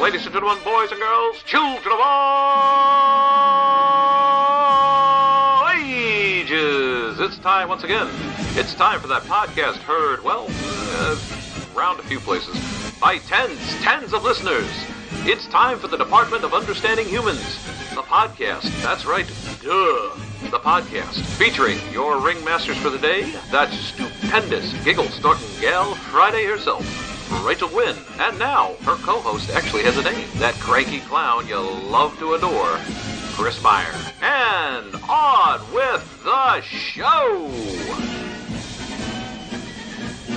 ladies and gentlemen, boys and girls, children of all ages. It's time once again. It's time for that podcast heard, well, around a few places, by tens of listeners. It's time for the Department of Understanding Humans, the podcast. That's right, the podcast, featuring your ringmasters for the day, that stupendous, giggle-snorting gal, Friday herself, Rachel Wynn, and now her co-host actually has a name, that cranky clown you love to adore, Chris Meyer. And on with the show!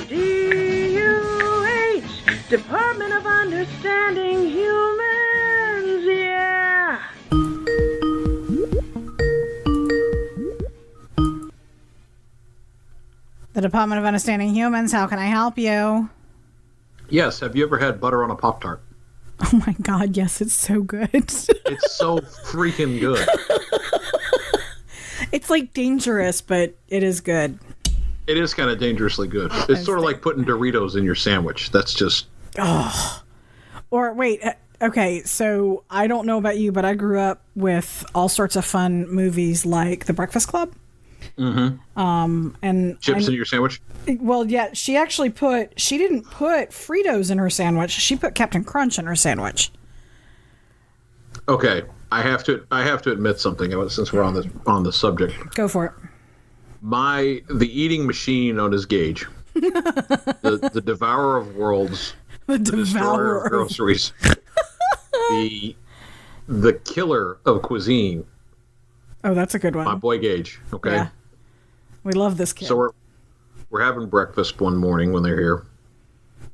D.U.H, Department of Understanding Humans, yeah! The Department of Understanding Humans, how can I help you? Yes, have you ever had butter on a Pop-Tart? Oh my god, yes, it's so good. It's so freaking good. It's like dangerous, but it is good. It is kind of dangerously good. It's sort of like putting Doritos in your sandwich. That's just... Oh. Or wait, okay, so I don't know about you, but I grew up with all sorts of fun movies like The Breakfast Club. Mm-hmm. And chips in your sandwich? Well, yeah, she didn't put Fritos in her sandwich. She put Captain Crunch in her sandwich. Okay, I have to admit something since we're on the subject. Go for it. The eating machine known as Gage, the devourer of worlds, the destroyer of groceries, the killer of cuisine. Oh, that's a good one. My boy Gage. Okay. Yeah. We love this kid. So we're having breakfast one morning when they're here,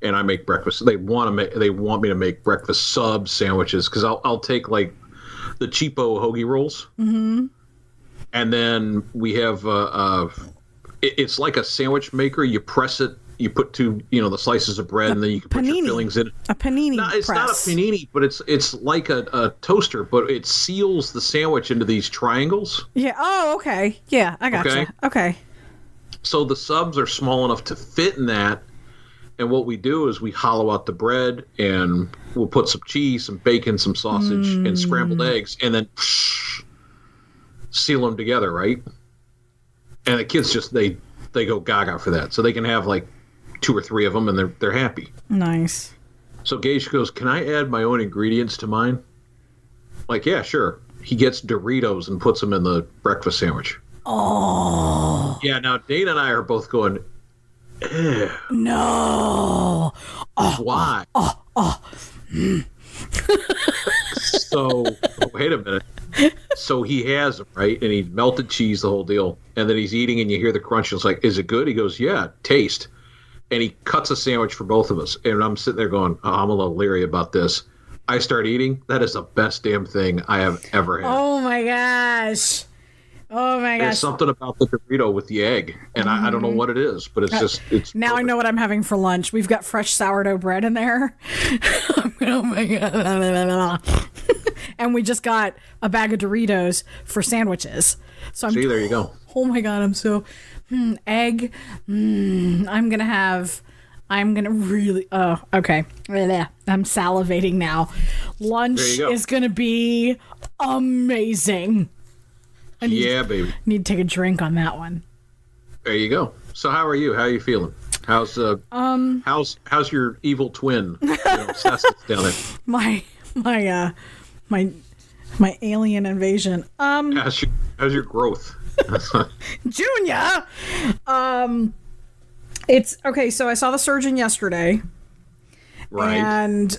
and I make breakfast. They want me to make breakfast sub sandwiches because I'll take like the cheapo hoagie rolls, mm-hmm. and then we have it's like a sandwich maker. You press it. You put the slices of bread, and then you can put your fillings in it. A panini No, it's press. not a panini, but it's like a toaster, but it seals the sandwich into these triangles. Yeah. Oh, okay. Yeah, I gotcha. Okay. So the subs are small enough to fit in that, and what we do is we hollow out the bread, and we'll put some cheese, some bacon, some sausage, and scrambled eggs, and then seal them together, right? And the kids they go gaga for that, so they can have like 2 or 3 of them, and they're happy. Nice. So Gage goes, "Can I add my own ingredients to mine?" Like, yeah, sure. He gets Doritos and puts them in the breakfast sandwich. Oh. Yeah, now Dana and I are both going, ew. No. Oh, Why? So, wait a minute. So he has them, right? And he melted cheese, the whole deal. And then he's eating, and you hear the crunch. And it's like, is it good? He goes, yeah, taste. And he cuts a sandwich for both of us. And I'm sitting there going, I'm a little leery about this. I start eating. That is the best damn thing I have ever had. Oh, my gosh. There's something about the Dorito with the egg. And I don't know what it is, but it's just... Now perfect. I know what I'm having for lunch. We've got fresh sourdough bread in there. Oh, my God. And we just got a bag of Doritos for sandwiches. So See, there you go. Oh my God, I'm so egg. I'm gonna really. Oh, okay. I'm salivating now. Lunch is gonna be amazing. Yeah, baby. Need to take a drink on that one. There you go. So, how are you? How are you feeling? How's your evil twin? Cessus down there. My alien invasion. How's your growth? Junior. It's okay. So I saw the surgeon yesterday, right? And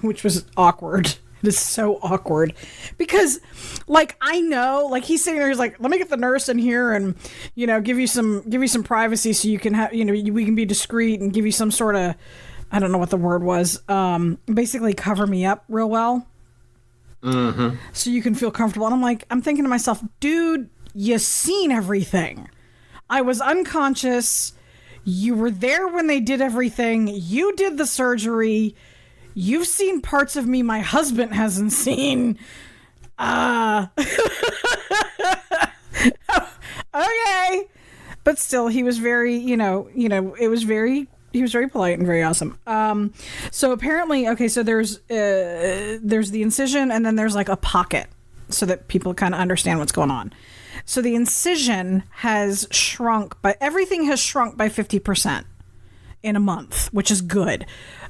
which was awkward. It is so awkward because, like, I know, like, he's sitting there, he's like, let me get the nurse in here and, give you some privacy so you can have, we can be discreet and give you some sort of, I don't know what the word was, basically cover me up real well. Mm-hmm. So you can feel comfortable. And I'm thinking to myself, dude, you seen everything. I was unconscious. You were there when they did everything. You did the surgery. You've seen parts of me my husband hasn't seen. Okay. But still, he was very, it was very very polite and very awesome. So apparently, okay, so there's the incision, and then there's like a pocket, so that people kind of understand what's going on. So the incision has shrunk, but everything has shrunk by 50% in a month, which is good.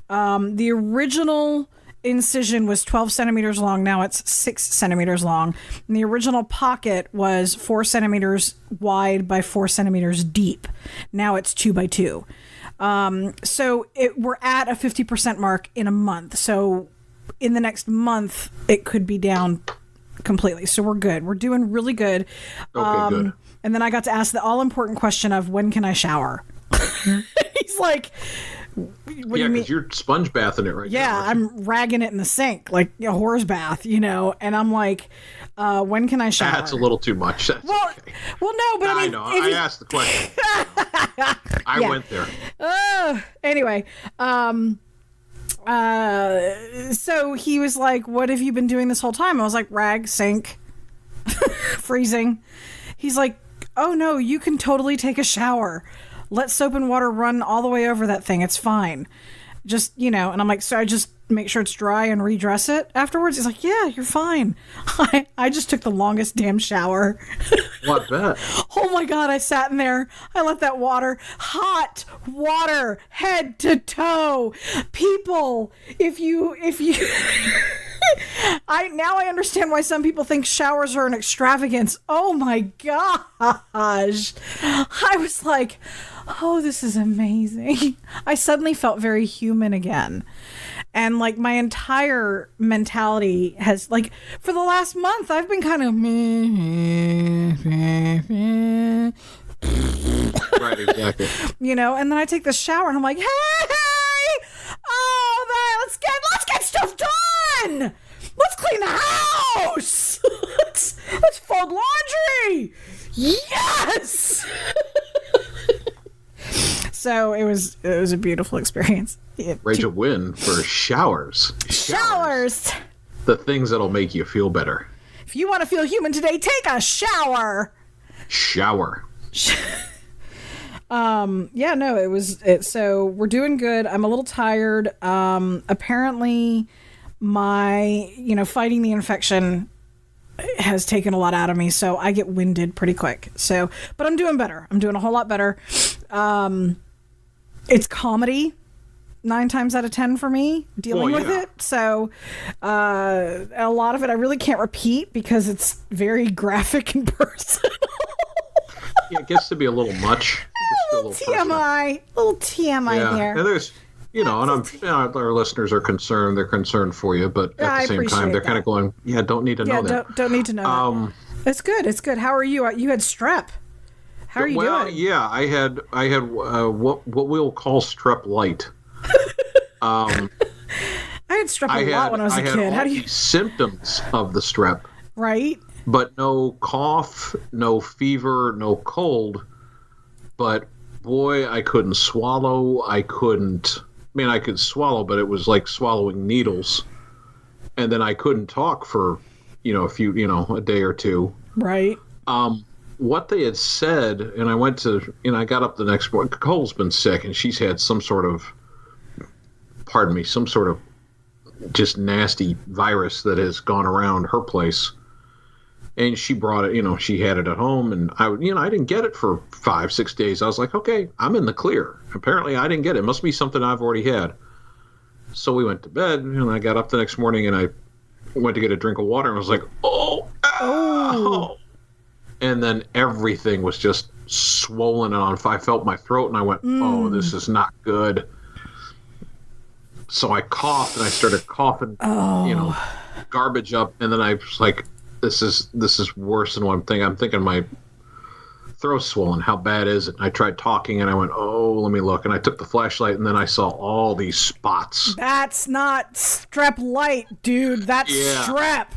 The original incision was 12 centimeters long. Now it's 6 centimeters long. And the original pocket was 4 centimeters wide by 4 centimeters deep. Now it's 2 by 2. So we're at a 50% mark in a month. So in the next month, it could be down completely. So we're good. We're doing really good. Okay, good. And then I got to ask the all important question of, when can I shower? He's like, what do you mean? Because you're sponge bathing it right now. Yeah, I'm ragging it in the sink like a horse bath, and I'm like, when can I shower? That's a little too much. That's well, okay. well, no, but I mean, know. I asked the question. I went there. Anyway, so he was like, what have you been doing this whole time? I was like, rag, sink, freezing. He's like, oh no, you can totally take a shower. Let soap and water run all the way over that thing. It's fine. Just, and I'm like, so I just make sure it's dry and redress it afterwards? He's like, yeah, you're fine. I just took the longest damn shower. What bet? Oh my God, I sat in there. I let that hot water, head to toe. People, if you I understand why some people think showers are an extravagance. Oh my gosh. I was like, oh, this is amazing. I suddenly felt very human again. And like my entire mentality has, like, for the last month, I've been kind of Right, exactly. And then I take the shower and I'm like, hey, oh man, let's get stuff done. Let's clean the house. Let's fold laundry. Yes. So it was a beautiful experience. Rachel Wynn for showers. Showers. The things that'll make you feel better. If you want to feel human today, take a shower. Shower. Yeah, no, it was it. So we're doing good. I'm a little tired. Apparently my, fighting the infection has taken a lot out of me. So I get winded pretty quick. So, but I'm doing better. I'm doing a whole lot better. It's comedy 9 times out of 10 for me dealing with it. So, a lot of it I really can't repeat because it's very graphic and personal. Yeah, it gets to be a little much. A little TMI there. And there's, and our listeners are concerned. They're concerned for you, but at the same time, they're kind of going, yeah, don't need to know that. Don't need to know that. It's good. It's good. How are you? You had strep. How are you doing? Well, yeah, I had what we'll call strep light. I had strep a lot when I was a kid. How do you symptoms of the strep? Right. But no cough, no fever, no cold. But boy, I couldn't swallow. I could swallow, but it was like swallowing needles. And then I couldn't talk for, a day or two. Right. What they had said, and I went to, I got up the next morning. Cole's been sick, and she's had some sort of just nasty virus that has gone around her place. And she brought it, she had it at home, and I didn't get it for 5-6 days. I was like, okay, I'm in the clear. Apparently I didn't get it. It must be something I've already had. So we went to bed, and I got up the next morning, and I went to get a drink of water, and I was like, oh. And then everything was just swollen and on fire. I felt my throat, and I went, oh, this is not good. So I coughed, and I started coughing, garbage up, and then I was like, this is worse than what I'm thinking. I'm thinking my throat's swollen. How bad is it? And I tried talking, and I went, oh, let me look. And I took the flashlight, and then I saw all these spots. That's not strep light, dude. That's strep.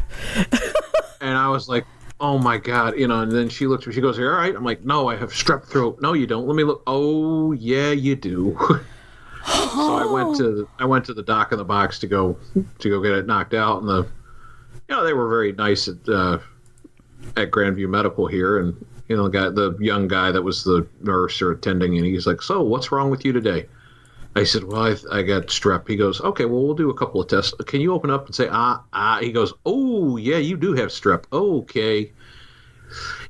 And I was like, oh my God, and then she looked at me, she goes, all right. I'm like, no, I have strep throat. No, you don't. Let me look. Oh, yeah, you do. So I went to the doc in the box to go get it knocked out, and they were very nice at Grandview Medical here, and the young guy that was the nurse or attending, and he's like, so what's wrong with you today? I said, well, I got strep. He goes, okay, well, we'll do a couple of tests. Can you open up and say, He goes, oh, yeah, you do have strep. Okay.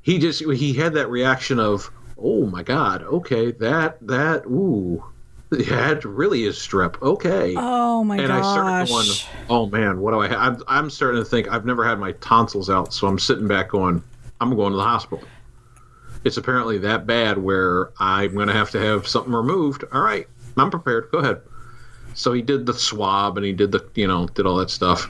He had that reaction of, oh, my God, okay, ooh, that really is strep. Okay. Oh, my gosh. And I started going, oh, man, what do I have? I'm starting to think I've never had my tonsils out, so I'm sitting back going, I'm going to the hospital. It's apparently that bad where I'm going to have something removed. All right. I'm prepared. Go ahead. So he did the swab and he did did all that stuff.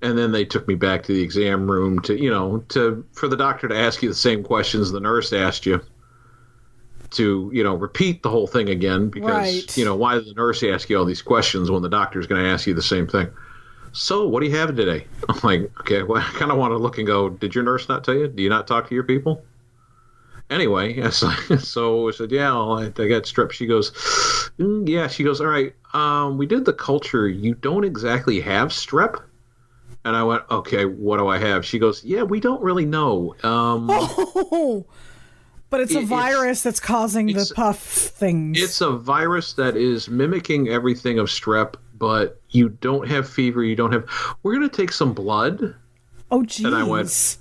And then they took me back to the exam room for the doctor to ask you the same questions the nurse asked you to, repeat the whole thing again because, right. Why did the nurse ask you all these questions when the doctor's going to ask you the same thing? So what do you have today? I'm like, okay, well, I kind of want to look and go, did your nurse not tell you? Do you not talk to your people? Anyway, so I said, yeah, I got strep. She goes, yeah. She goes, all right, we did the culture. You don't exactly have strep. And I went, okay, what do I have? She goes, yeah, we don't really know. But it's a virus that's causing the puff things. It's a virus that is mimicking everything of strep, but you don't have fever. You don't have. We're going to take some blood. Oh, geez. And I went.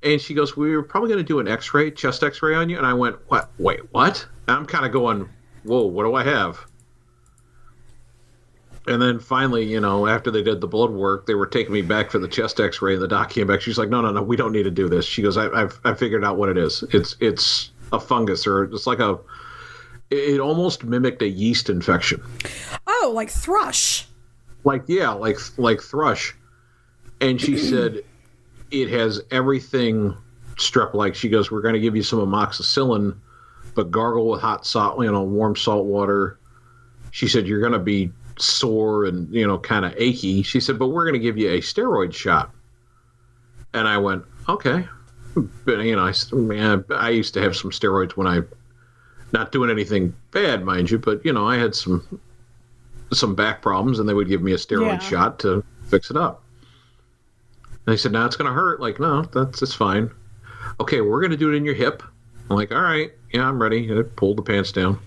And she goes, we were probably going to do an x-ray, chest x-ray on you. And I went, what? Wait, what? And I'm kind of going, whoa, what do I have? And then finally, after they did the blood work, they were taking me back for the chest x-ray. And the doc came back. She's like, no, we don't need to do this. She goes, I figured out what it is. It's a fungus, or it's like it almost mimicked a yeast infection. Oh, like thrush. Like thrush. And she said, it has everything strep-like. She goes, we're going to give you some amoxicillin, but gargle with hot salt, warm salt water. She said, you're going to be sore and, kind of achy. She said, but we're going to give you a steroid shot. And I went, okay. But, I said, man, I used to have some steroids when I, not doing anything bad, mind you, but, I had some back problems and they would give me a steroid shot to fix it up. And they said, no, it's going to hurt. Like, no, that's fine. Okay, we're going to do it in your hip. I'm like, all right, yeah, I'm ready. And I pulled the pants down.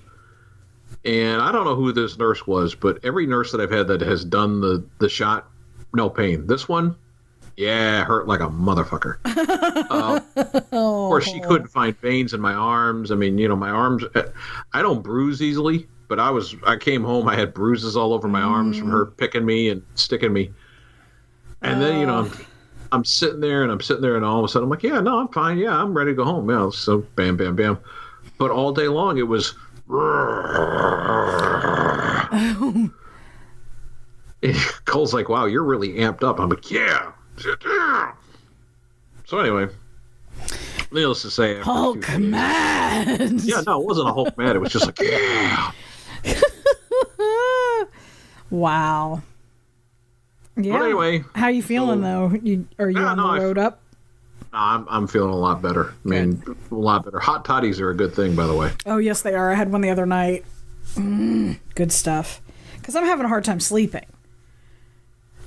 And I don't know who this nurse was, but every nurse that I've had that has done the shot, no pain. This one, yeah, hurt like a motherfucker. Of course, she couldn't find veins in my arms. I mean, my arms, I don't bruise easily, but I came home, I had bruises all over my arms from her picking me and sticking me. And then, I'm sitting there, and all of a sudden I'm like, yeah, no, I'm fine. Yeah, I'm ready to go home. Yeah, so bam, bam, bam. But all day long it was. Cole's like, wow, you're really amped up. I'm like, yeah. So anyway, needless to say, Hulk mad. Yeah, no, it wasn't a Hulk mad. It was just like, yeah. Wow. Yeah. But anyway, how you feeling though? Are you on the road up? I'm feeling a lot better. I mean, a lot better. Hot toddies are a good thing, by the way. Oh yes, they are. I had one the other night. Good stuff. Because I'm having a hard time sleeping.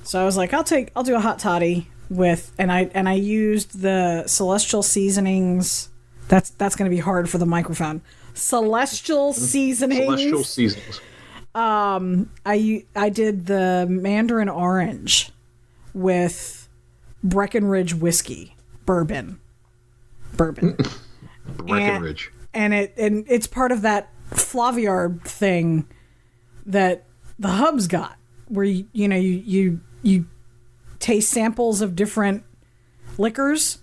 So I was like, I'll do a hot toddy with, and I used the Celestial Seasonings. That's going to be hard for the microphone. Celestial Seasonings. I did the Mandarin Orange with Breckenridge whiskey, bourbon. Breckenridge. And it's part of that Flaviard thing that the Hubs got, where you taste samples of different liquors.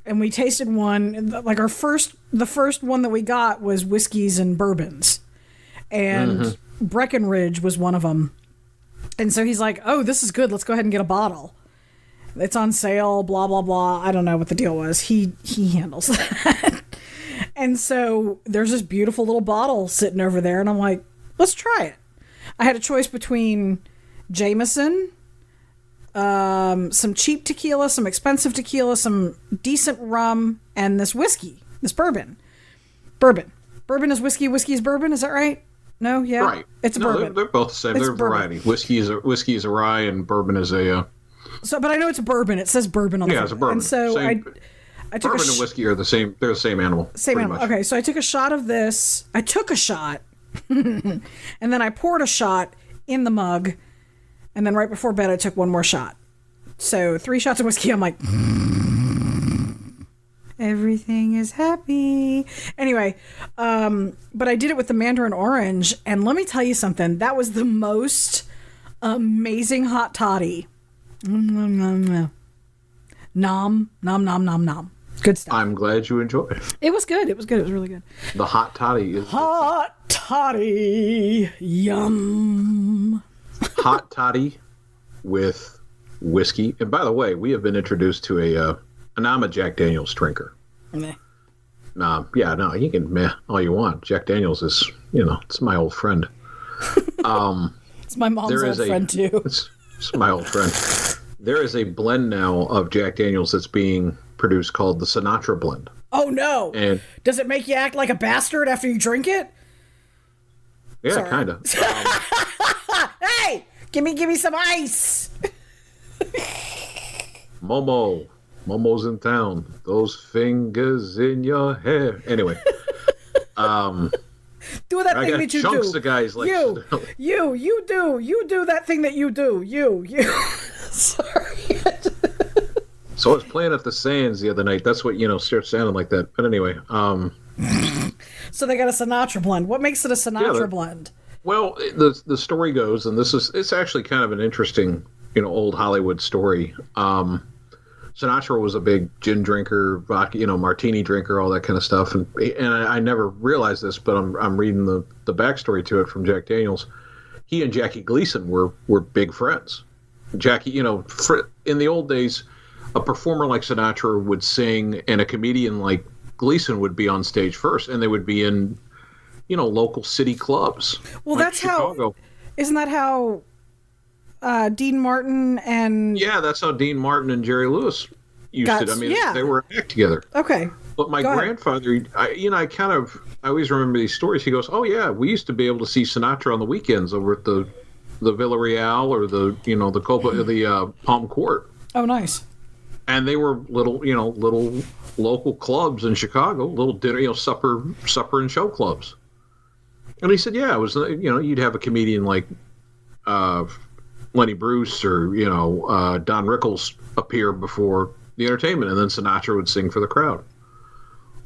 And we tasted one, like the first one that we got was whiskeys and bourbons. And Breckenridge was one of them. And so he's like, oh, this is good. Let's go ahead and get a bottle. It's on sale, blah, blah, blah. I don't know what the deal was. He handles that. And so there's this beautiful little bottle sitting over there. And I'm like, let's try it. I had a choice between Jameson, some cheap tequila, some expensive tequila, some decent rum, and this whiskey, this bourbon. Bourbon is whiskey, whiskey is bourbon. Is that right? No, yeah, right. It's a bourbon. They're both the same. They're a variety. Whiskey is a rye, and bourbon is a. So, but I know it's a bourbon. It says bourbon on the front. It's a bourbon. And so I took bourbon and whiskey are the same. They're the same animal. Same animal. Much. Okay, so I took a shot of this. I took a shot. And then I poured a shot in the mug. And then right before bed, I took one more shot. So 3 shots of whiskey. I'm like, everything is happy. Anyway, but I did it with the mandarin orange. And let me tell you something. That was the most amazing hot toddy. Nom, nom, nom, nom, nom. Good stuff. I'm glad you enjoyed it. It was good. It was good. It was really good. The hot toddy is Hot toddy. Yum. hot toddy with whiskey. And by the way, we have been introduced to and I'm a Jack Daniels drinker. Meh. No, you can meh all you want. Jack Daniels is, it's my old friend. It's my mom's old friend, too. It's my old friend. There is a blend now of Jack Daniels that's being produced called the Sinatra blend. Oh, no. And does it make you act like a bastard after you drink it? yeah, kind of. Hey, give me some ice. Momo's in town. Those fingers in your hair. Anyway, do that I thing got that you chunks do. of guys like you do that thing that you do. You. Sorry. So I was playing at the Sands the other night. That's what starts sounding like that. But anyway, so they got a Sinatra blend. What makes it a Sinatra blend? Well, the story goes, and it's actually kind of an interesting, old Hollywood story. Sinatra was a big gin drinker, vodka, martini drinker, all that kind of stuff. And I never realized this, but I'm reading the backstory to it from Jack Daniels. He and Jackie Gleason were big friends. Jackie, in the old days, a performer like Sinatra would sing, and a comedian like Gleason would be on stage first, and they would be in, local city clubs. Well, like that's Chicago. Isn't that how Dean Martin and... Yeah, that's how Dean Martin and Jerry Lewis used it. I mean, they were an act together. Okay. But my grandfather, I always remember these stories. He goes, "Oh yeah, we used to be able to see Sinatra on the weekends over at the Villarreal or the Copa, the Palm Court." Oh, nice. And they were little local clubs in Chicago, little dinner, supper and show clubs. And he said, "Yeah, it was, you'd have a comedian like Lenny Bruce or Don Rickles appear before the entertainment, and then Sinatra would sing for the crowd."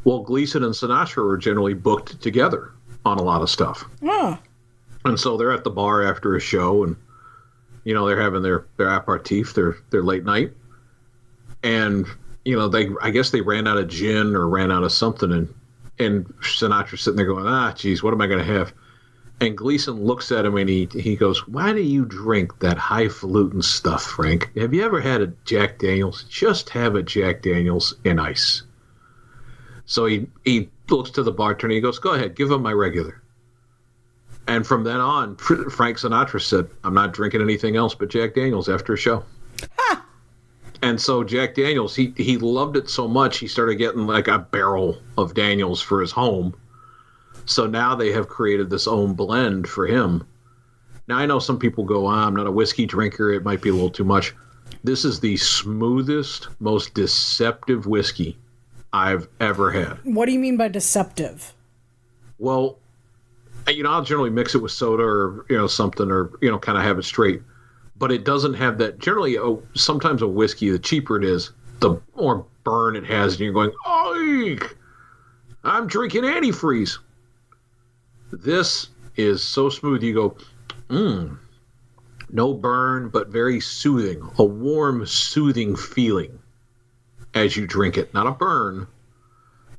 Well, Gleason and Sinatra were generally booked together on a lot of stuff. Yeah. And so they're at the bar after a show, and they're having their aperitif, their late night, and I guess they ran out of gin or ran out of something, and Sinatra's sitting there going, geez, what am I going to have? And Gleason looks at him and he goes, "Why do you drink that highfalutin stuff, Frank? Have you ever had a Jack Daniels? Just have a Jack Daniels in ice." So he looks to the bartender and he goes, "Go ahead, give him my regular." And from then on, Frank Sinatra said, "I'm not drinking anything else but Jack Daniels after a show." Ha! And so Jack Daniels, he loved it so much, he started getting like a barrel of Daniels for his home. So now they have created this own blend for him. Now, I know some people go, I'm not a whiskey drinker. It might be a little too much. This is the smoothest, most deceptive whiskey I've ever had. What do you mean by deceptive? Well, I'll generally mix it with soda or, something or, kind of have it straight. But it doesn't have that. Generally, sometimes a whiskey, the cheaper it is, the more burn it has. And you're going, I'm drinking antifreeze. This is so smooth. You go, no burn, but very soothing. A warm, soothing feeling as you drink it. Not a burn,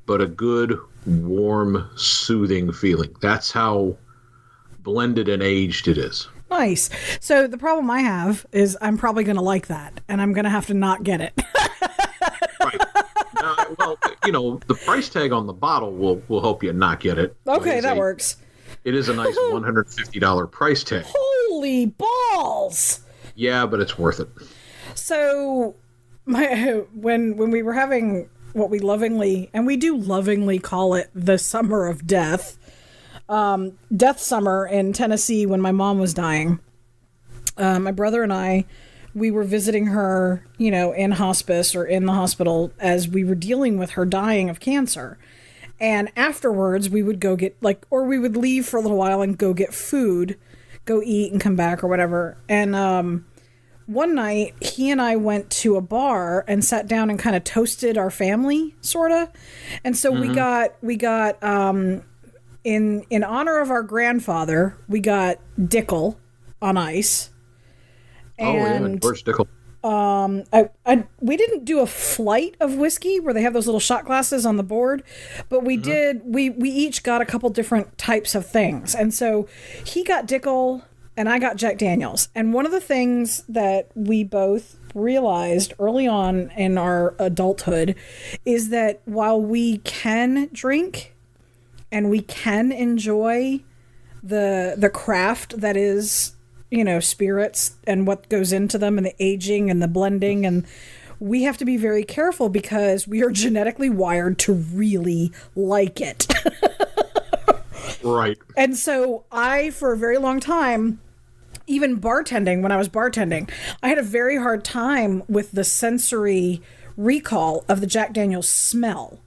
but a good, warm, soothing feeling. That's how blended and aged it is. Nice. So the problem I have is I'm probably going to like that, and I'm going to have to not get it. Right. Well, the price tag on the bottle will help you not get it. Okay, that works. It is a nice $150 price tag. Holy balls! Yeah, but it's worth it. So, when we were having what we lovingly, and we do lovingly call it the summer of death, death summer in Tennessee when my mom was dying, my brother and I, we were visiting her, in hospice or in the hospital as we were dealing with her dying of cancer. And afterwards, we would go get, like, or we would leave for a little while and go get food, go eat and come back or whatever. And one night, he and I went to a bar and sat down and kind of toasted our family, sort of. And so we got in honor of our grandfather, we got Dickel on ice. And, George Dickel. We didn't do a flight of whiskey where they have those little shot glasses on the board, but we did. We each got a couple different types of things, and so he got Dickel and I got Jack Daniels. And one of the things that we both realized early on in our adulthood is that while we can drink and we can enjoy the craft that is, you know, spirits and what goes into them and the aging and the blending, and we have to be very careful because we are genetically wired to really like it. Right. And so I, for a very long time, even bartending, when I was bartending, I had a very hard time with the sensory recall of the Jack Daniel's smell.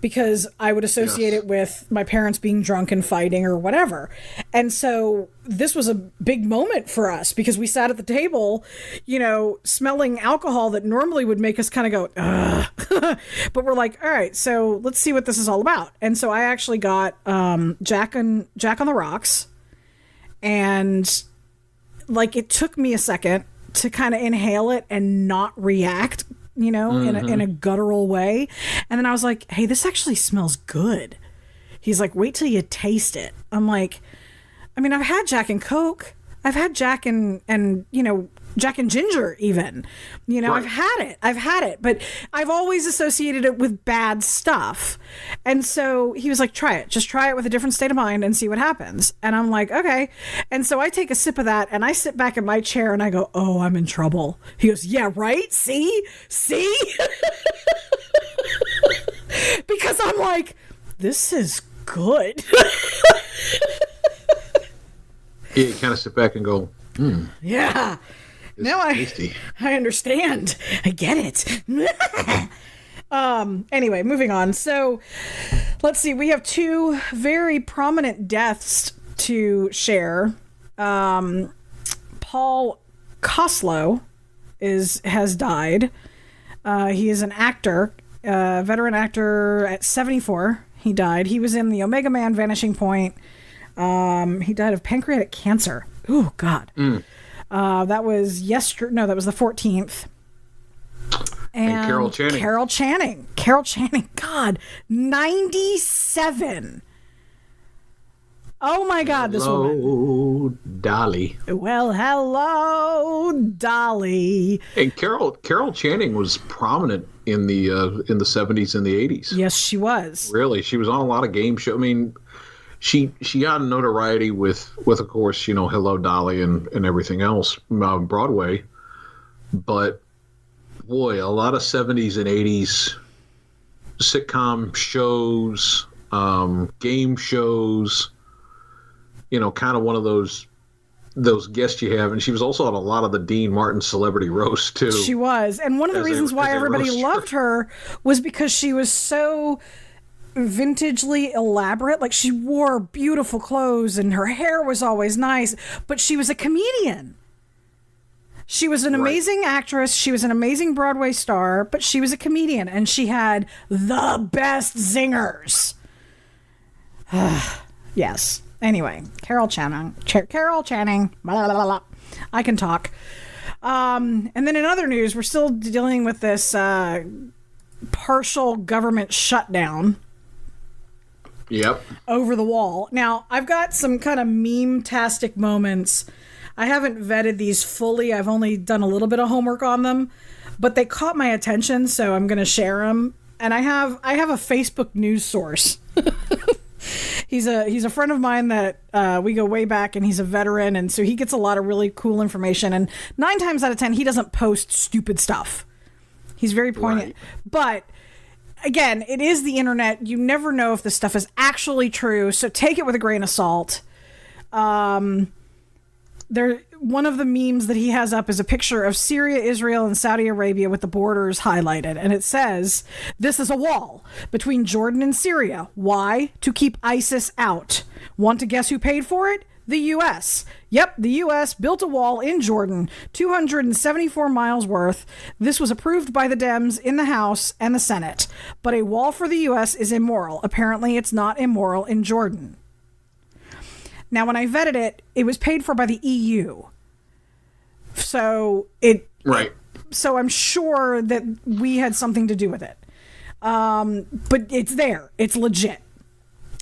Because I would associate it with my parents being drunk and fighting or whatever. And so this was a big moment for us because we sat at the table, you know, smelling alcohol that normally would make us kind of go, ugh. But we're like, all right, so let's see what this is all about. And so I actually got Jack on the Rocks. And like it took me a second to kind of inhale it and not react, you know, in a guttural way. And then I was like, hey, this actually smells good. He's like, wait till you taste it. I'm like, I mean, I've had Jack and Coke. I've had Jack and you know, Jack and Ginger even. You know, right. I've had it. But I've always associated it with bad stuff. And so he was like, try it. Just try it with a different state of mind and see what happens. And I'm like, okay. And so I take a sip of that and I sit back in my chair and I go, oh, I'm in trouble. He goes, yeah, right? See? Because I'm like, this is good. Yeah, you kind of sit back and go, Yeah. Now tasty. I understand. I get it. Anyway, moving on. So let's see. We have two very prominent deaths to share. Paul Koslow has died. He is an actor, veteran actor at 74. He died. He was in the Omega Man Vanishing Point. He died of pancreatic cancer. Oh, God. That was that was the 14th. And Carol Channing. God, 97. Oh my God, this woman. Hello, Dolly. Well, hello, Dolly. And Carol Channing was prominent in the 70s and the 80s. Yes, she was. Really, she was on a lot of game shows. I mean, she got notoriety with of course, you know, Hello, Dolly and everything else, Broadway. But boy, a lot of 70s and 80s sitcom shows, game shows, you know, kind of one of those guests you have. And she was also on a lot of the Dean Martin celebrity roast too. She was. And one of the reasons why everybody loved her was because she was so vintagely elaborate. Like, she wore beautiful clothes and her hair was always nice, but she was a comedian. She was an amazing actress. She was an amazing Broadway star, but she was a comedian and she had the best zingers. Yes. Anyway, Carol Channing. Blah, blah, blah, blah. I can talk. And then in other news, we're still dealing with this partial government shutdown. Yep. Over the wall. Now, I've got some kind of meme-tastic moments. I haven't vetted these fully. I've only done a little bit of homework on them, but they caught my attention, so I'm going to share them. And I have a Facebook news source. He's a friend of mine that we go way back, and he's a veteran, and so he gets a lot of really cool information. And 9 times out of 10, he doesn't post stupid stuff. He's very poignant. Right. But again, it is the internet. You never know if this stuff is actually true, so take it with a grain of salt. one of the memes that he has up is a picture of Syria, Israel, and Saudi Arabia with the borders highlighted. And it says, this is a wall between Jordan and Syria. Why? To keep ISIS out. Want to guess who paid for it? The U.S. Yep, the U.S. built a wall in Jordan, 274 miles worth. This was approved by the Dems in the House and the Senate. But a wall for the U.S. is immoral. Apparently, it's not immoral in Jordan. Now, when I vetted it, it was paid for by the EU. So so I'm sure that we had something to do with it. But it's there. It's legit.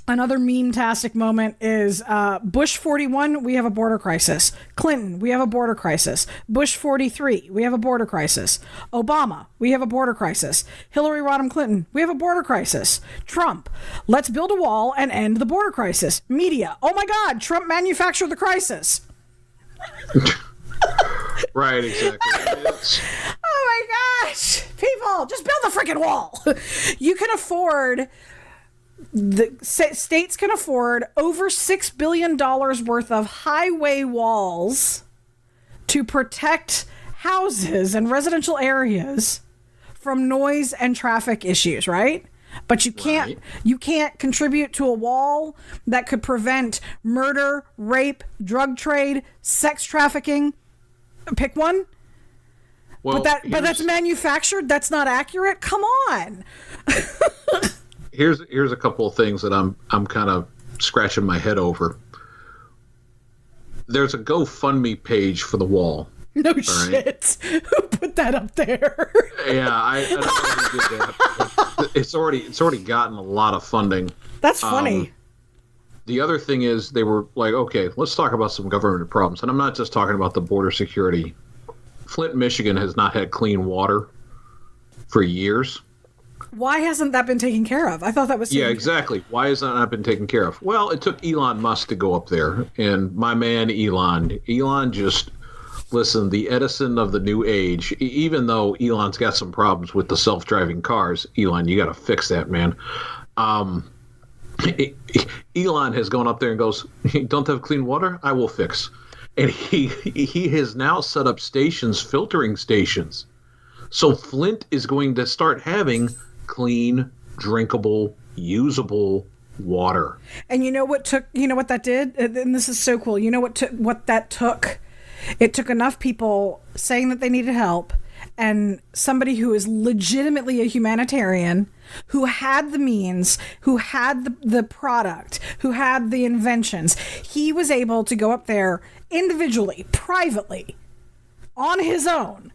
Another meme-tastic moment is Bush 41, we have a border crisis. Clinton, we have a border crisis. Bush 43, we have a border crisis. Obama, we have a border crisis. Hillary Rodham Clinton, we have a border crisis. Trump, let's build a wall and end the border crisis. Media, oh my God, Trump manufactured the crisis. Right, exactly. Oh my gosh, people, just build the freaking wall. You can afford... The states can afford over $6 billion worth of highway walls to protect houses and residential areas from noise and traffic issues, right? But you can't contribute to a wall that could prevent murder, rape, drug trade, sex trafficking. Pick one. Well, but that's manufactured. That's not accurate. Come on. Here's a couple of things that I'm kind of scratching my head over. There's a GoFundMe page for the wall. No shit. Right? Who put that up there? Yeah, I don't know who did that. It's already gotten a lot of funding. That's funny. The other thing is they were like, okay, let's talk about some government problems. And I'm not just talking about the border security. Flint, Michigan has not had clean water for years. Why hasn't that been taken care of? I thought that was... Yeah, exactly. Why has that not been taken care of? Well, it took Elon Musk to go up there. And my man, Elon just... Listen, the Edison of the new age, even though Elon's got some problems with the self-driving cars, Elon, you got to fix that, man. Elon has gone up there and goes, don't have clean water? I will fix. And he has now set up stations, filtering stations. So Flint is going to start having clean, drinkable, usable water. And you know what that did? And this is so cool. You know what that took? It took enough people saying that they needed help and somebody who is legitimately a humanitarian, who had the means, who had the product, who had the inventions. He was able to go up there individually, privately, on his own,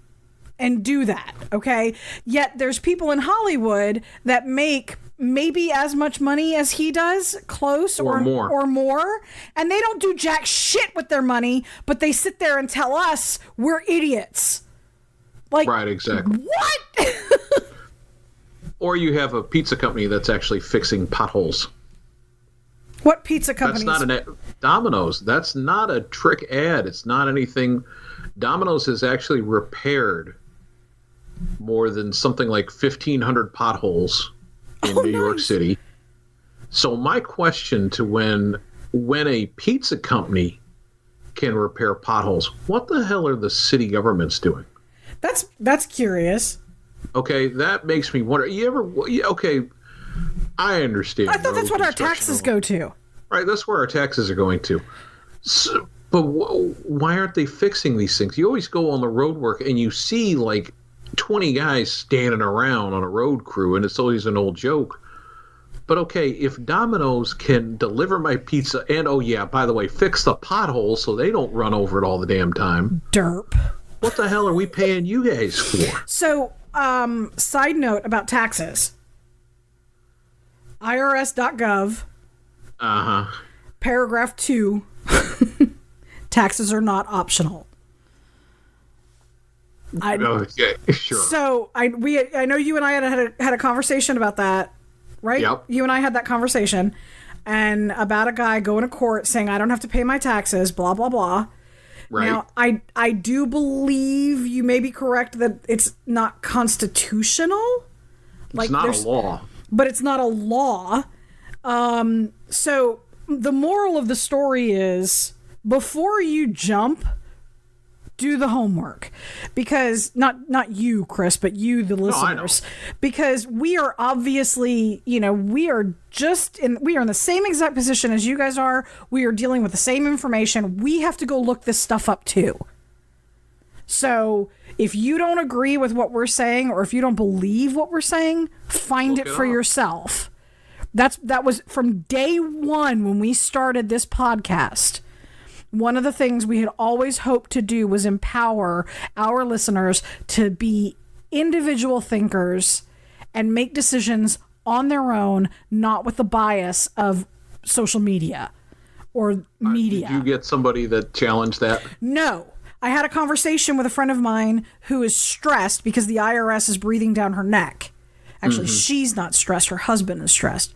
and do that, okay? Yet there's people in Hollywood that make maybe as much money as he does, close or more, and they don't do jack shit with their money, but they sit there and tell us we're idiots. Like, right, exactly. What? Or you have a pizza company that's actually fixing potholes. What pizza company? That's not Domino's. That's not a trick ad. It's not anything. Domino's has actually repaired more than something like 1,500 potholes in New York City. So my question to when a pizza company can repair potholes, what the hell are the city governments doing? That's curious. Okay, that makes me wonder. Okay, I understand. I thought that's what our taxes go to. Right, that's where our taxes are going to. So, but why aren't they fixing these things? You always go on the road work and you see like 20 guys standing around on a road crew, and it's always an old joke. But okay, if Domino's can deliver my pizza and, oh yeah, by the way, fix the potholes so they don't run over it all the damn time. Derp. What the hell are we paying you guys for? So, side note about taxes. IRS.gov. Uh-huh. Paragraph 2. Taxes are not optional. Okay, sure. So I know you and I had a conversation about that, right? Yep. You and I had that conversation, and about a guy going to court saying I don't have to pay my taxes, blah blah blah. Right. Now I do believe you may be correct that it's not constitutional. It's not a law. But it's not a law. So the moral of the story is before you jump, do the homework, because not you, Chris, but you, the listeners, because we are obviously, we are in the same exact position as you guys are. We are dealing with the same information. We have to go look this stuff up too. So if you don't agree with what we're saying, or if you don't believe what we're saying, find it for yourself. That was from day one when we started this podcast. One of the things we had always hoped to do was empower our listeners to be individual thinkers and make decisions on their own, not with the bias of social media or media. Did you get somebody that challenged that? No. I had a conversation with a friend of mine who is stressed because the IRS is breathing down her neck. Actually, she's not stressed. Her husband is stressed.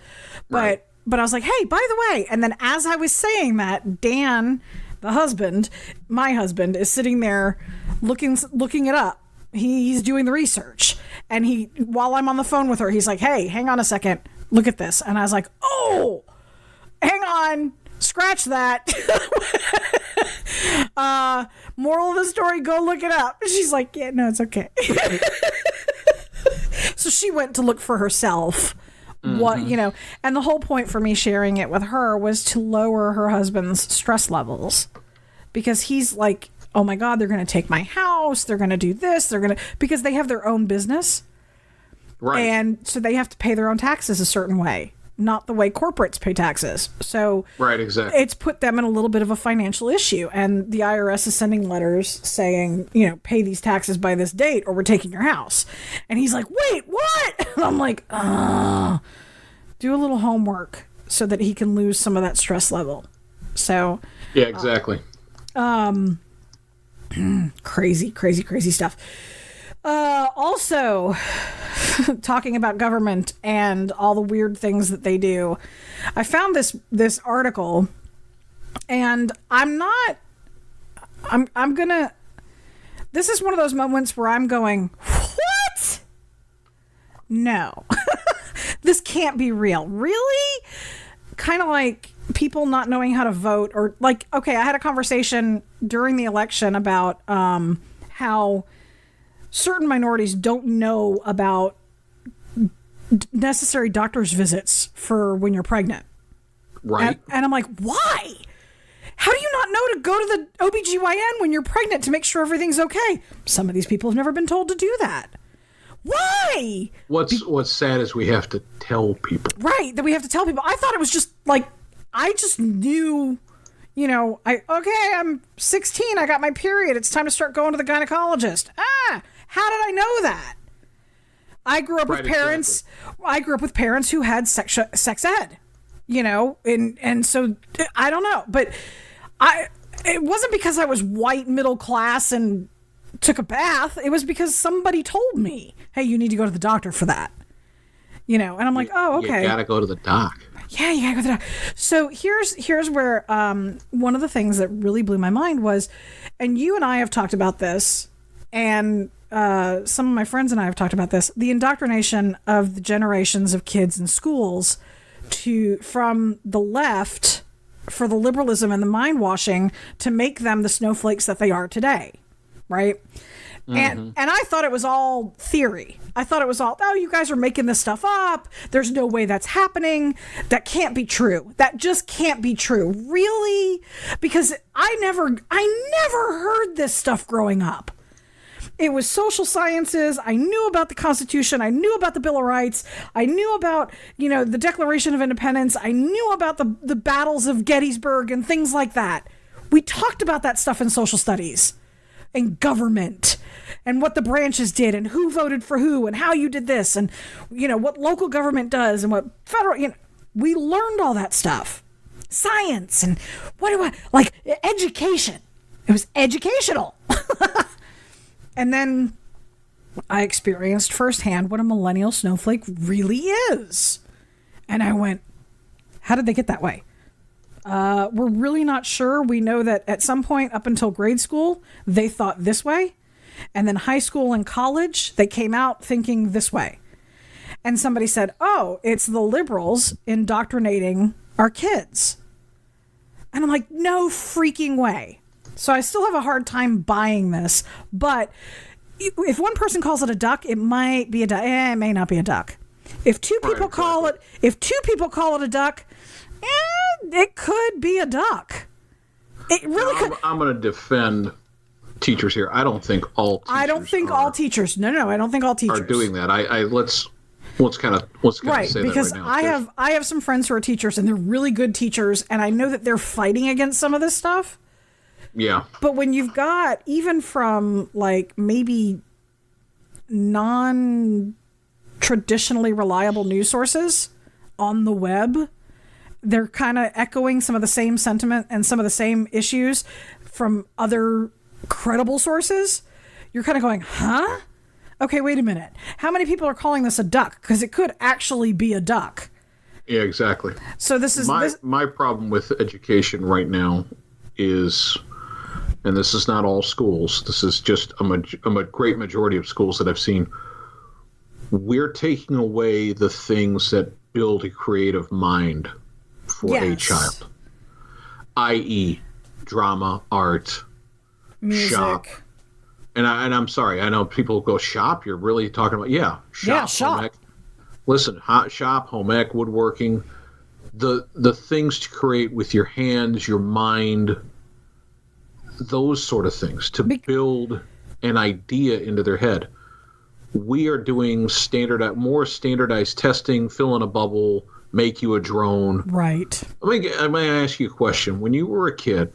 But I was like, hey, by the way. And then as I was saying that, Dan, the husband, my husband, is sitting there looking it up. He's doing the research. And while I'm on the phone with her, he's like, hey, hang on a second. Look at this. And I was like, oh, hang on. Scratch that. Moral of the story, go look it up. She's like, yeah, no, it's okay. So she went to look for herself. What, and the whole point for me sharing it with her was to lower her husband's stress levels, because he's like, oh my God, they're going to take my house. They're going to do this. Because they have their own business. Right. And so they have to pay their own taxes a certain way, not the way corporates pay taxes. So right, exactly. It's put them in a little bit of a financial issue. And the IRS is sending letters saying, pay these taxes by this date or we're taking your house. And he's like, wait, what? And I'm like, do a little homework so that he can lose some of that stress level. So yeah, exactly. Crazy stuff. Also, talking about government and all the weird things that they do, I found this article, and this is one of those moments where I'm going, what? No. This can't be real. Really? Kind of like people not knowing how to vote, or like, okay, I had a conversation during the election about how certain minorities don't know about necessary doctor's visits for when you're pregnant. Right. And I'm like, why? How do you not know to go to the OBGYN when you're pregnant to make sure everything's okay? Some of these people have never been told to do that. Why? What's sad is we have to tell people. Right, that we have to tell people. I thought it was just like, I just knew, I'm 16, I got my period, it's time to start going to the gynecologist. How did I know that? I grew up with parents. Exactly. I grew up with parents who had sex ed, and so I don't know, but it wasn't because I was white, middle class, and took a bath. It was because somebody told me, hey, you need to go to the doctor for that. And I'm like, oh, okay. You gotta go to the doc. Yeah, you gotta go to the doc. So here's where one of the things that really blew my mind was, and you and I have talked about this, and some of my friends and I have talked about this, the indoctrination of the generations of kids in schools from the left, for the liberalism and the mind washing, to make them the snowflakes that they are today. Right. Mm-hmm. And I thought it was all theory. I thought it was all, oh, you guys are making this stuff up. There's no way that's happening. That can't be true. That just can't be true. Really? Because I never heard this stuff growing up. It was social sciences. I knew about the Constitution. I knew about the Bill of Rights. I knew about, the Declaration of Independence. I knew about the battles of Gettysburg and things like that. We talked about that stuff in social studies and government and what the branches did and who voted for who and how you did this and, what local government does and what federal, we learned all that stuff. Science and education. It was educational. And then I experienced firsthand what a millennial snowflake really is. And I went, how did they get that way? We're really not sure. We know that at some point up until grade school, they thought this way. And then high school and college, they came out thinking this way. And somebody said, oh, it's the liberals indoctrinating our kids. And I'm like, no freaking way. So I still have a hard time buying this. But if one person calls it a duck, it might be a duck. It may not be a duck. If two people call it a duck, it could be a duck. It really could. I'm going to defend teachers here. I don't think all teachers I don't think all teachers. No, I don't think all teachers are doing that. Let's kind of right, say because that right now. I have some friends who are teachers and they're really good teachers, and I know that they're fighting against some of this stuff. Yeah. But when you've got, even from like maybe non-traditionally reliable news sources on the web, they're kind of echoing some of the same sentiment and some of the same issues from other credible sources. You're kind of going, huh? Okay, wait a minute. How many people are calling this a duck? Because it could actually be a duck. Yeah, exactly. So this is my problem with education right now is, and this is not all schools, this is just a great majority of schools that I've seen, we're taking away the things that build a creative mind for a child, i.e. drama, art, music. Shop. And I'm sorry, I know people go, shop? You're really talking about, shop. Shop. Home ec. Listen, shop, home ec, woodworking, the things to create with your hands, your mind, those sort of things, to build an idea into their head. We are doing more standardized testing, fill in a bubble, make you a drone. Right. I'm going to ask you a question. When you were a kid,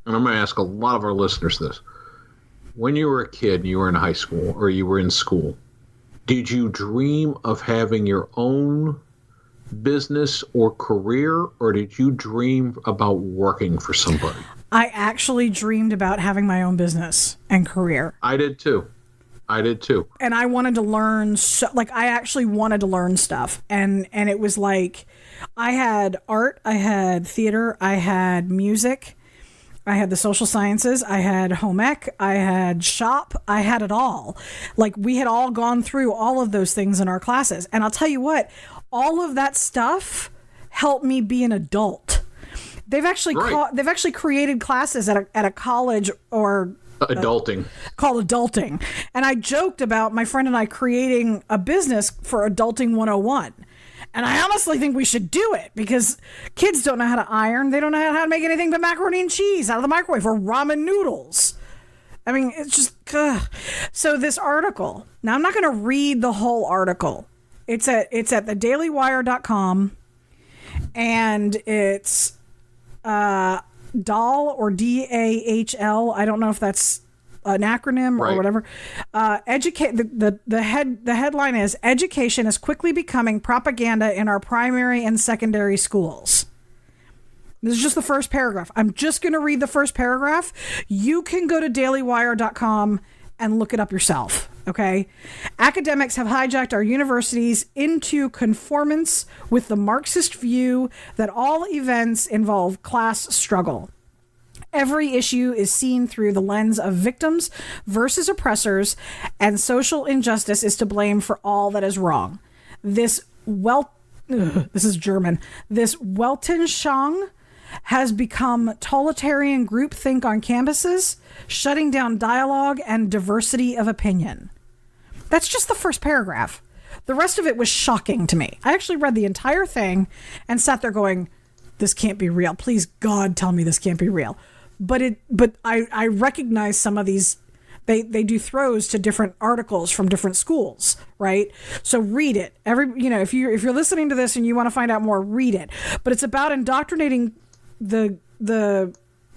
and I'm going to ask a lot of our listeners this, when you were a kid and you were in high school or you were in school, did you dream of having your own business or career, or did you dream about working for somebody? I actually dreamed about having my own business and career. I did too. And I wanted to learn, I actually wanted to learn stuff. And it was like, I had art, I had theater, I had music, I had the social sciences, I had home ec, I had shop, I had it all. Like, we had all gone through all of those things in our classes. And I'll tell you what, all of that stuff helped me be an adult. They've actually created classes at a college or adulting, called adulting. And I joked about my friend and I creating a business for Adulting 101. And I honestly think we should do it, because kids don't know how to iron. They don't know how to make anything but macaroni and cheese out of the microwave, or ramen noodles. I mean, it's just, ugh. So this article, now I'm not going to read the whole article. It's at thedailywire.com, and it's DAL or DAHL. I don't know if that's an acronym or whatever. The headline is, education is quickly becoming propaganda in our primary and secondary schools. This is just the first paragraph. I'm just going to read the first paragraph. You can go to dailywire.com and look it up yourself. Okay. Academics have hijacked our universities into conformance with the Marxist view that all events involve class struggle. Every issue is seen through the lens of victims versus oppressors, and social injustice is to blame for all that is wrong. This is German. This Weltanschauung has become totalitarian groupthink on campuses, shutting down dialogue and diversity of opinion. That's just the first paragraph. The rest of it was shocking to me. I actually read the entire thing and sat there going, this can't be real. Please, God, tell me this can't be real. But I recognize some of these. They do throws to different articles from different schools, right? So read it. If you're listening to this and you want to find out more, read it. But it's about indoctrinating the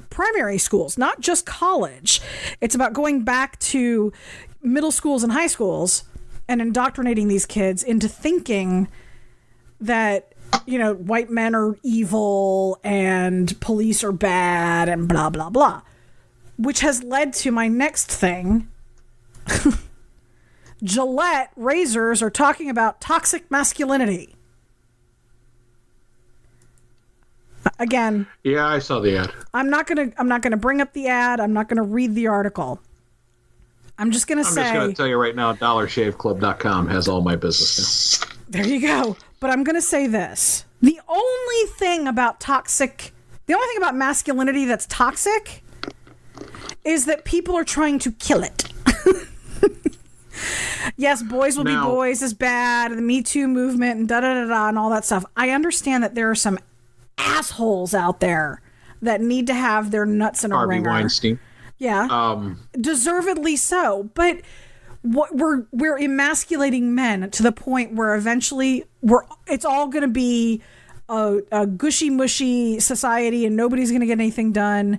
primary schools, not just college. It's about going back to middle schools and high schools and indoctrinating these kids into thinking that, white men are evil and police are bad and blah, blah, blah. Which has led to my next thing. Gillette razors are talking about toxic masculinity. Again. Yeah, I saw the ad. I'm not gonna bring up the ad. I'm not gonna read the article. I'm just gonna tell you right now, DollarShaveClub.com has all my business now. There you go. But I'm gonna say this: the only thing about The only thing about masculinity that's toxic is that people are trying to kill it. Yes, boys will be boys is bad, the Me Too movement and da-da-da-da and all that stuff. I understand that there are some assholes out there that need to have their nuts in a ringer. Harvey Weinstein. Yeah. Deservedly so. But we're emasculating men to the point where eventually it's all going to be a gushy-mushy society and nobody's going to get anything done.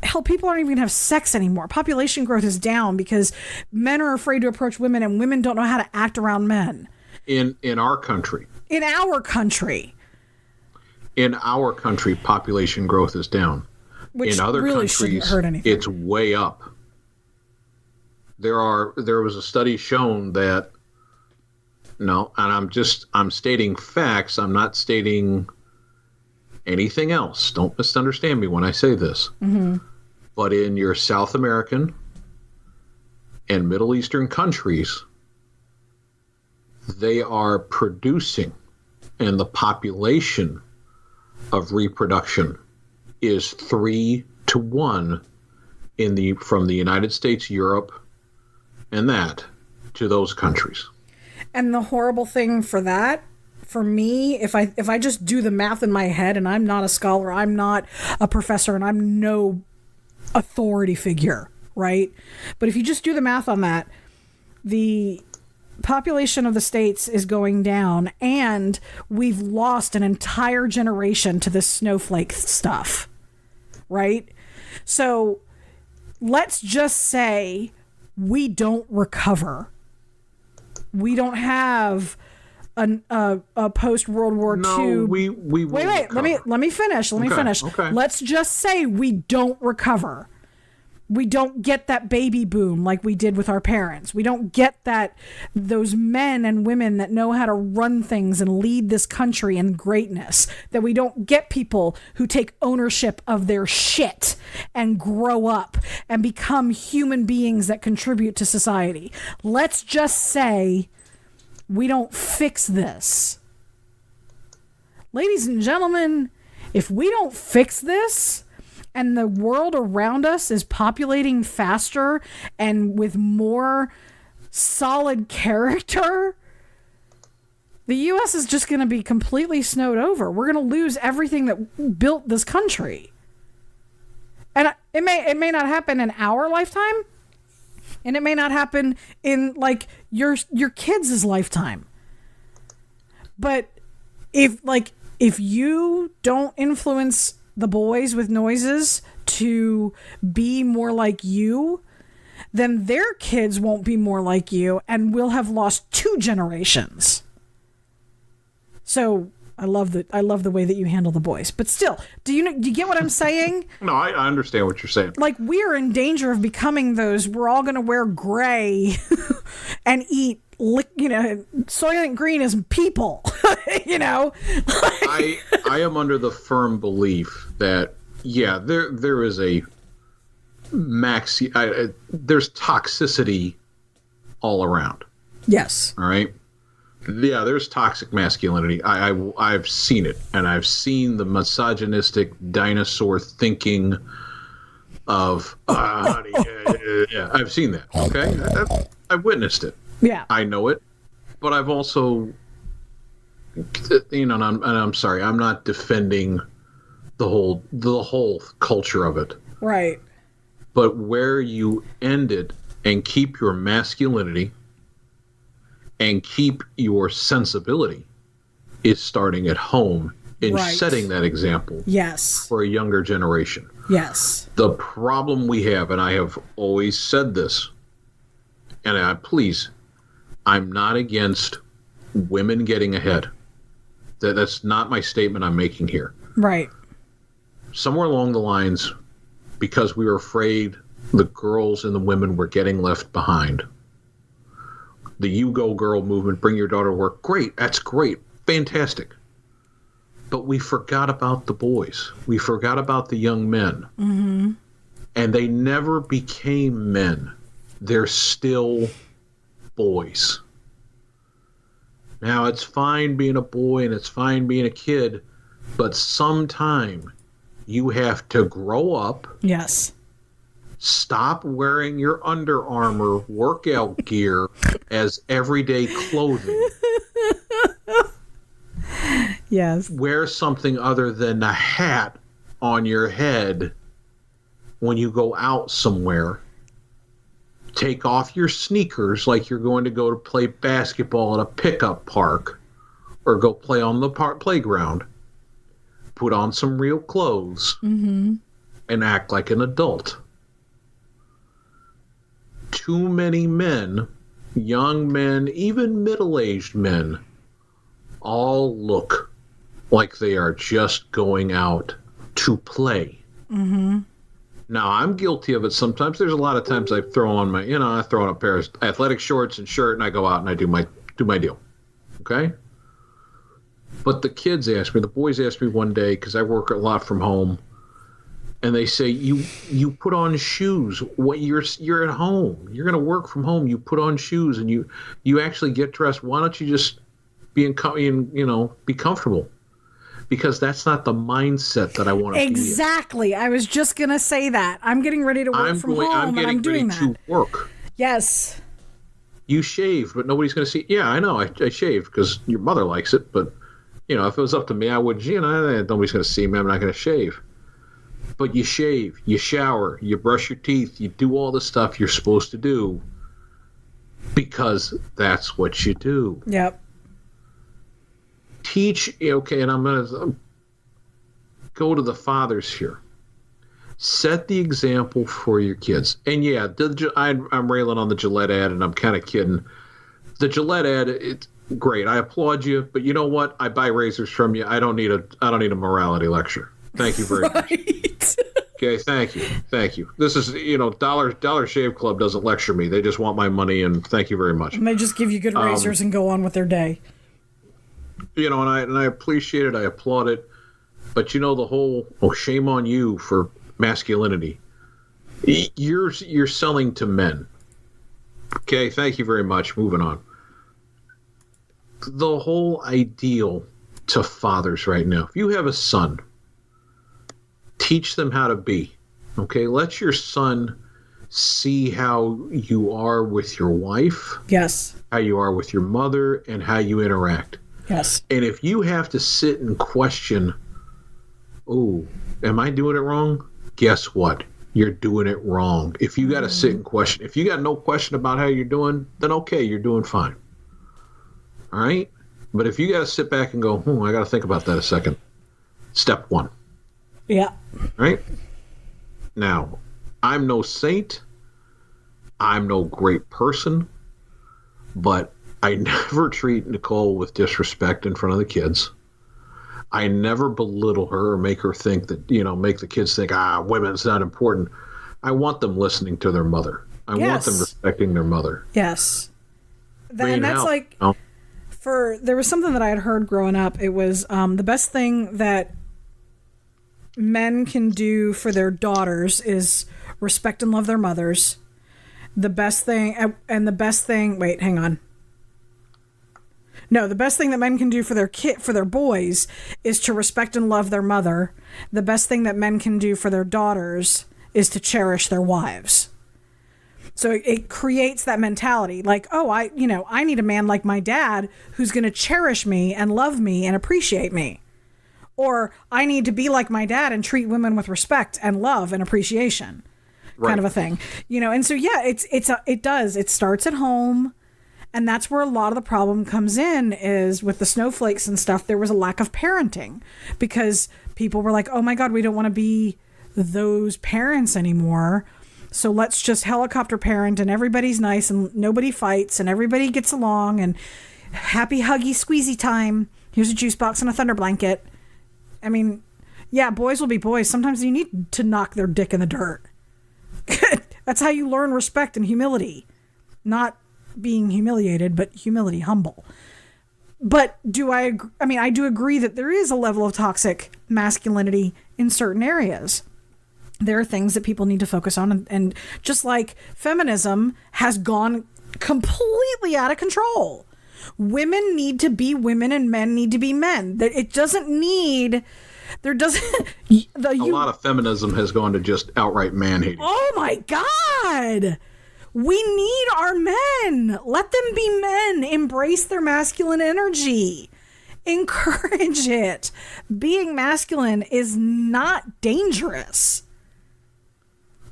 Hell, people aren't even going to have sex anymore. Population growth is down because men are afraid to approach women and women don't know how to act around men. In our country. In our country. In our country, population growth is down. Which in other really countries, hurt anything. It's way up. There was a study shown that, and I'm stating facts. I'm not stating anything else. Don't misunderstand me when I say this. Mm-hmm. But in your South American and Middle Eastern countries, they are producing, and the population of reproduction is 3 to 1 from the United States, Europe, and that to those countries. And the horrible thing for that, for me, if I just do the math in my head, and I'm not a scholar, I'm not a professor, and I'm no authority figure, right? But if you just do the math on that, the population of the States is going down, and we've lost an entire generation to this snowflake stuff, right? So let's just say we don't recover. We don't have a post World War II. We wait. Let me finish. Okay. Let's just say we don't recover. We don't get that baby boom like we did with our parents. We don't get those men and women that know how to run things and lead this country in greatness. That we don't get people who take ownership of their shit and grow up and become human beings that contribute to society. Let's just say we don't fix this. Ladies and gentlemen, if we don't fix this, and the world around us is populating faster and with more solid character, the U.S. is just going to be completely snowed over. We're going to lose everything that built this country. And it may not happen in our lifetime, and it may not happen in like your kids' lifetime. But if you don't influence the boys with noises to be more like you, then their kids won't be more like you, and we'll have lost 2 generations. So I love the way that you handle the boys. But still, do you get what I'm saying? No, I understand what you're saying. Like, we are in danger of becoming those. We're all going to wear gray and eat, Soylent Green as people. I am under the firm belief that there is a there's toxicity all around. Yes. All right. Yeah, there's toxic masculinity. I've seen it, and I've seen the misogynistic dinosaur thinking of honey. Yeah, I've seen that. Okay, I've witnessed it. Yeah, I know it, but I've also, and I'm sorry, I'm not defending the whole culture of it. Right. But where you end it and keep your masculinity and keep your sensibility is starting at home in setting that example. Yes. For a younger generation. Yes. The problem we have, and I have always said this, and I'm not against women getting ahead. That's not my statement I'm making here. Right. Somewhere along the lines, because we were afraid the girls and the women were getting left behind. The You Go Girl movement, bring your daughter to work. Great. That's great. Fantastic. But we forgot about the boys. We forgot about the young men. Mm-hmm. And they never became men. They're still boys. Now, it's fine being a boy and it's fine being a kid, but sometime You have to grow up. Yes. Stop wearing your Under Armour workout gear as everyday clothing. Yes. Wear something other than a hat on your head when you go out somewhere. Take off your sneakers like you're going to go to play basketball at a pickup park or go play on the playground. Put on some real clothes and act like an adult. Too many men, young men, even middle-aged men, all look like they are just going out to play. Mm-hmm. Now, I'm guilty of it sometimes. There's a lot of times I throw on I throw on a pair of athletic shorts and shirt, and I go out and I do my deal. Okay? But the boys asked me one day, because I work a lot from home, and they say, you put on shoes. What you're at home. You're going to work from home. You put on shoes, and you actually get dressed. Why don't you just be comfortable? Because that's not the mindset that I want to be in. Exactly. I was just going to say that. I'm getting ready to work from home, and I'm doing that. To work. Yes. You shaved, but nobody's going to see. Yeah, I know. I shaved because your mother likes it. But, if it was up to me, I would, nobody's going to see me. I'm not going to shave. But you shave, you shower, you brush your teeth, you do all the stuff you're supposed to do because that's what you do. Yep. Teach, and I'm going to go to the fathers here. Set the example for your kids. And yeah, I'm railing on the Gillette ad, and I'm kind of kidding. The Gillette ad, it's great. I applaud you, but you know what? I buy razors from you. I don't need a morality lecture. Thank you very much. Okay, thank you. This is, Dollar Shave Club doesn't lecture me. They just want my money, and thank you very much. And they just give you good razors and go on with their day. And I appreciate it. I applaud it. But the whole, shame on you for masculinity. You're selling to men. Okay, thank you very much. Moving on. The whole ideal to fathers right now. If you have a son, teach them how to be. Okay, let your son see how you are with your wife. Yes. How you are with your mother and how you interact. Yes. And if you have to sit and question, am I doing it wrong? Guess what? You're doing it wrong. If you got to sit and question, if you got no question about how you're doing, then okay, you're doing fine. All right? But if you got to sit back and go, I got to think about that a second. Step one. Yeah. Right? Now, I'm no saint. I'm no great person. But I never treat Nicole with disrespect in front of the kids. I never belittle her or make her think that, make the kids think, women's not important. I want them listening to their mother. I want them respecting their mother. Yes. And that's there was something that I had heard growing up. It was the best thing that men can do for their daughters is respect and love their mothers. The best thing wait, hang on. No, the best thing that men can do for their boys is to respect and love their mother. The best thing that men can do for their daughters is to cherish their wives. So it creates that mentality like, I need a man like my dad who's going to cherish me and love me and appreciate me. Or I need to be like my dad and treat women with respect and love and appreciation. Right. Kind of a thing. And so it starts at home. And that's where a lot of the problem comes in is with the snowflakes and stuff. There was a lack of parenting because people were like, oh my God, we don't want to be those parents anymore. So let's just helicopter parent and everybody's nice and nobody fights and everybody gets along and happy huggy squeezy time. Here's a juice box and a thunder blanket. I mean, yeah, boys will be boys. Sometimes you need to knock their dick in the dirt. That's how you learn respect and humility. Not being humiliated, but humility, humble. But I do agree that there is a level of toxic masculinity in certain areas. There are things that people need to focus on. And just like feminism has gone completely out of control. Women need to be women and men need to be men. It doesn't need There doesn't. A lot of feminism has gone to just outright man hating. Oh my God! We need our men. Let them be men. Embrace their masculine energy. Encourage it. Being masculine is not dangerous.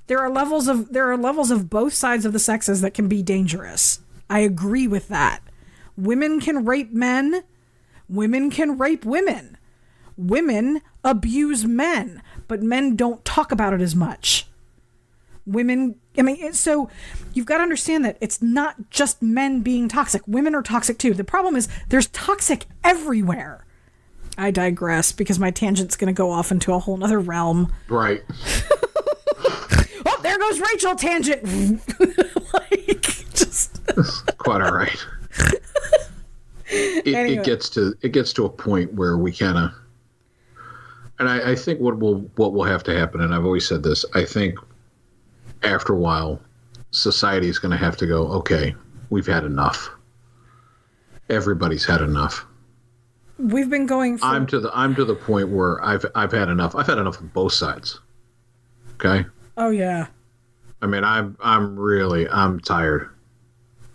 There are levels of both sides of the sexes that can be dangerous. I agree with that. Women can rape men. Women can rape women. Women abuse men, but men don't talk about it as much. So you've got to understand that it's not just men being toxic. Women are toxic too. The problem is there's toxic everywhere. I digress because my tangent's going to go off into a whole other realm. Right. Oh, there goes Rachel tangent. Quite all right. Anyway. It gets to a point where we kind of, and I think what will have to happen, and I've always said this, I think after a while, society is going to have to go, okay, we've had enough. Everybody's had enough. We've been going. I'm to the point where I've had enough. I've had enough on both sides. Okay. Oh yeah. I mean, I'm tired.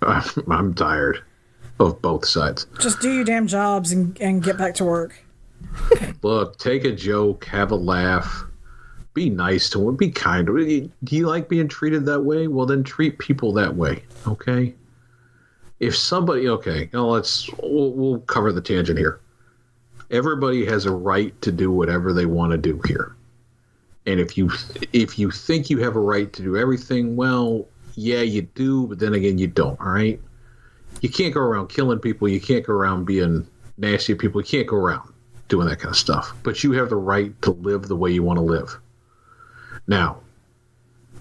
I'm tired of both sides. Just do your damn jobs and get back to work. Look, take a joke, have a laugh, be nice to them, be kind. Do you like being treated that way? Well, then treat people that way, okay? If somebody, okay, we'll cover the tangent here. Everybody has a right to do whatever they want to do here. And if you think you have a right to do everything, well, yeah, you do, but then again, you don't, all right? You can't go around killing people. You can't go around being nasty to people. You can't go around doing that kind of stuff. But you have the right to live the way you want to live. Now,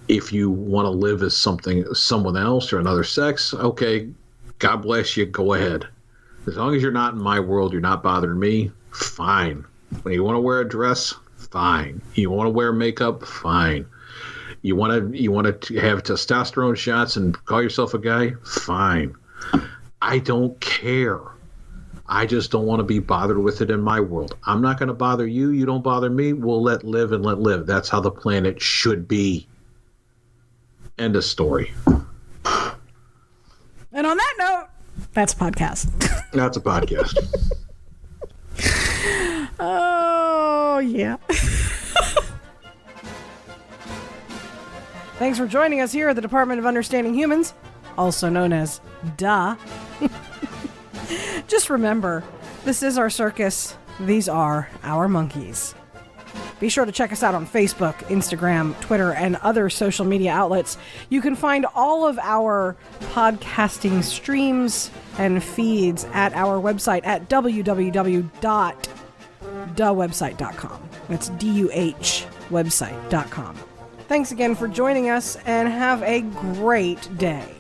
if you want to live as someone else or another sex, okay, God bless you, go ahead. As long as you're not in my world, you're not bothering me, fine. When you want to wear a dress, fine. You want to wear makeup, fine. You want to have testosterone shots and call yourself a guy, fine. I don't care. I just don't want to be bothered with it in my world. I'm not going to bother you. You don't bother me. We'll let live and let live. That's how the planet should be. End of story. And on that note, that's a podcast. That's a podcast. Oh, yeah. Thanks for joining us here at the Department of Understanding Humans, also known as DUH. Just remember, this is our circus. These are our monkeys. Be sure to check us out on Facebook, Instagram, Twitter, and other social media outlets. You can find all of our podcasting streams and feeds at our website at www.duhwebsite.com. That's D.U.H website.com. Thanks again for joining us, and have a great day.